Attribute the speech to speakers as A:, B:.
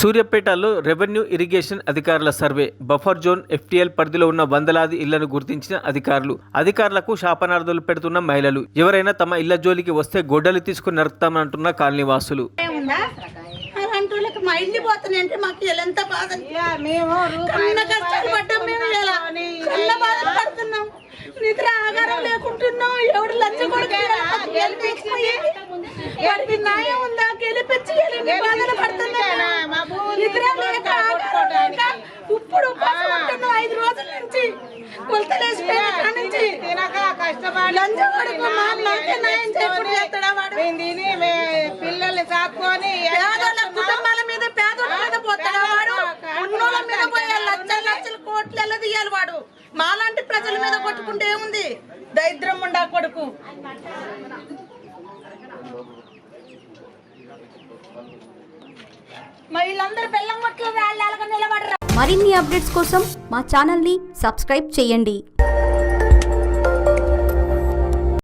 A: సూర్యాపేటలో revenue irrigation అధికారుల survey buffer zone FTL పరిధిలో ఉన్న వందలాది ఇళ్లను గుర్తించిన అధికారులకు శాపనార్థాలు పెడుతున్న మహిళలు. ఎవరైనా తమ ఇళ్ల జోలికి వస్తే గొడ్డలు తీసుకుని నరుకుతామంటున్న కాలనీవాసులు.
B: నిద్ర ఆగారం లేకుంటున్నాం. ఎవడు లచ్చ కొడుకు న్యాయం ఉందా? గెలిపించి బాధలు పడుతున్నాం. నిద్ర లేక ఇప్పుడు 5 రోజుల నుంచి కొలతలేసిపోయిన నుంచి పిల్లల్ని సాక్కుని కుటుంబాల మీద పేదోళ్ళ మీద పోతాడా వాడు? ఉన్నోళ్ళ మీద పోయే లక్షలు కోట్లు తీయాలి వాడు. మాలాంటి ప్రజల మీద కొట్టుకుంటే ఏముంది? దరిద్రం ఉండా కొడుకు. మహిళలందరూ బెల్లం కొట్లు నిలబడరు.
C: మరిన్ని అప్డేట్స్ కోసం మా ఛానల్ని సబ్స్క్రైబ్ చేయండి.